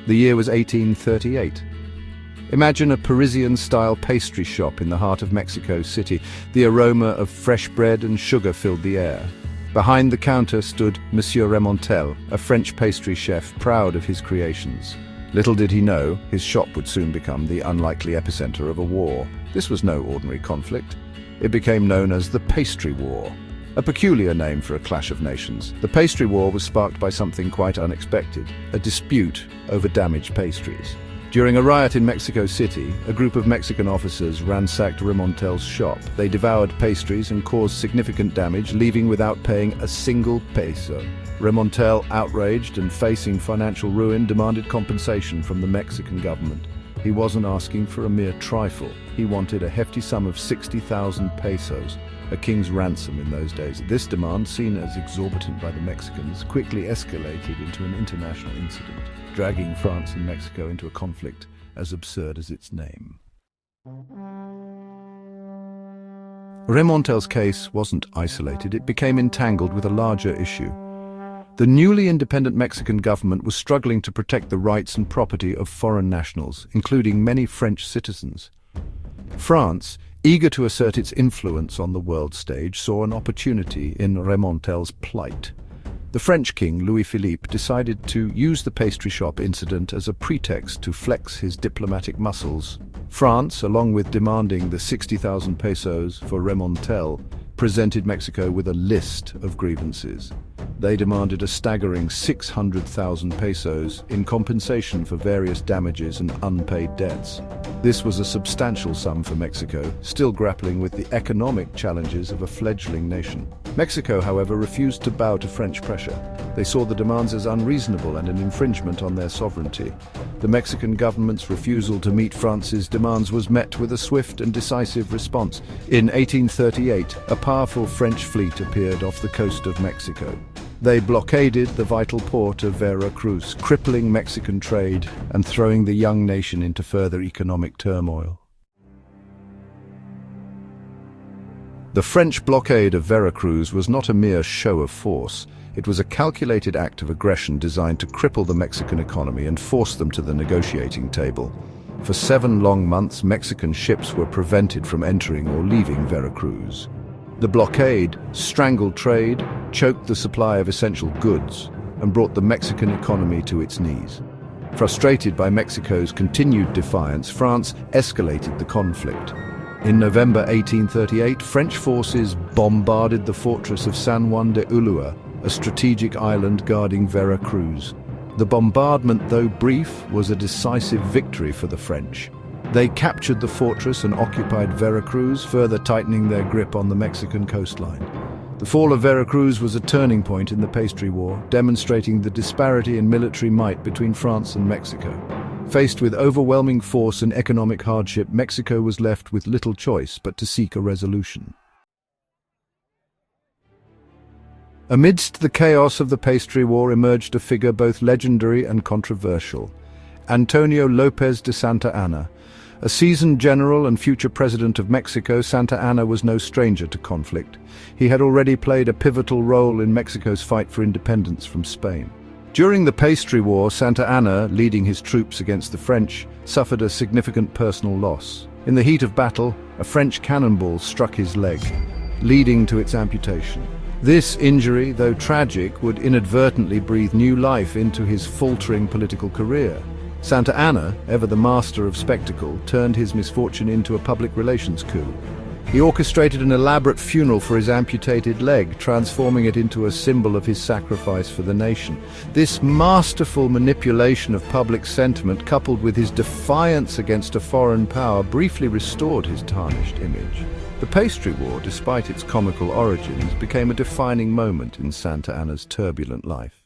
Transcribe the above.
The year was 1838. Imagine a Parisian-style pastry shop in the heart of Mexico City. The aroma of fresh bread and sugar filled the air. Behind the counter stood Monsieur Remontel, a French pastry chef proud of his creations. Little did he know, his shop would soon become the unlikely epicenter of a war. This was no ordinary conflict. It became known as the Pastry War, a peculiar name for a clash of nations. The Pastry War was sparked by something quite unexpected, a dispute over damaged pastries. During a riot in Mexico City, a group of Mexican officers ransacked Remontel's shop. They devoured pastries and caused significant damage, leaving without paying a single peso. Remontel, outraged and facing financial ruin, demanded compensation from the Mexican government. He wasn't asking for a mere trifle. He wanted a hefty sum of 60,000 pesos, a king's ransom in those days. This demand, seen as exorbitant by the Mexicans, quickly escalated into an international incident, dragging France and Mexico into a conflict as absurd as its name. Remontel's case wasn't isolated. It became entangled with a larger issue. The newly independent Mexican government was struggling to protect the rights and property of foreign nationals, including many French citizens. France, eager to assert its influence on the world stage, saw an opportunity in Remontel's plight. The French king, Louis-Philippe, decided to use the pastry shop incident as a pretext to flex his diplomatic muscles. France, along with demanding the 60,000 pesos for Remontel, presented Mexico with a list of grievances. They demanded a staggering 600,000 pesos in compensation for various damages and unpaid debts. This was a substantial sum for Mexico, still grappling with the economic challenges of a fledgling nation. Mexico, however, refused to bow to French pressure. They saw the demands as unreasonable and an infringement on their sovereignty. The Mexican government's refusal to meet France's demands was met with a swift and decisive response. In 1838, a powerful French fleet appeared off the coast of Mexico. They blockaded the vital port of Veracruz, crippling Mexican trade and throwing the young nation into further economic turmoil. The French blockade of Veracruz was not a mere show of force. It was a calculated act of aggression designed to cripple the Mexican economy and force them to the negotiating table. For 7 long months, Mexican ships were prevented from entering or leaving Veracruz. The blockade strangled trade, choked the supply of essential goods, and brought the Mexican economy to its knees. Frustrated by Mexico's continued defiance, France escalated the conflict. In November 1838, French forces bombarded the fortress of San Juan de Ulua, a strategic island guarding Veracruz. The bombardment, though brief, was a decisive victory for the French. They captured the fortress and occupied Veracruz, further tightening their grip on the Mexican coastline. The fall of Veracruz was a turning point in the Pastry War, demonstrating the disparity in military might between France and Mexico. Faced with overwhelming force and economic hardship, Mexico was left with little choice but to seek a resolution. Amidst the chaos of the Pastry War emerged a figure both legendary and controversial: Antonio López de Santa Anna. A seasoned general and future president of Mexico, Santa Anna was no stranger to conflict. He had already played a pivotal role in Mexico's fight for independence from Spain. During the Pastry War, Santa Anna, leading his troops against the French, suffered a significant personal loss. In the heat of battle, a French cannonball struck his leg, leading to its amputation. This injury, though tragic, would inadvertently breathe new life into his faltering political career. Santa Anna, ever the master of spectacle, turned his misfortune into a public relations coup. He orchestrated an elaborate funeral for his amputated leg, transforming it into a symbol of his sacrifice for the nation. This masterful manipulation of public sentiment, coupled with his defiance against a foreign power, briefly restored his tarnished image. The Pastry War, despite its comical origins, became a defining moment in Santa Anna's turbulent life.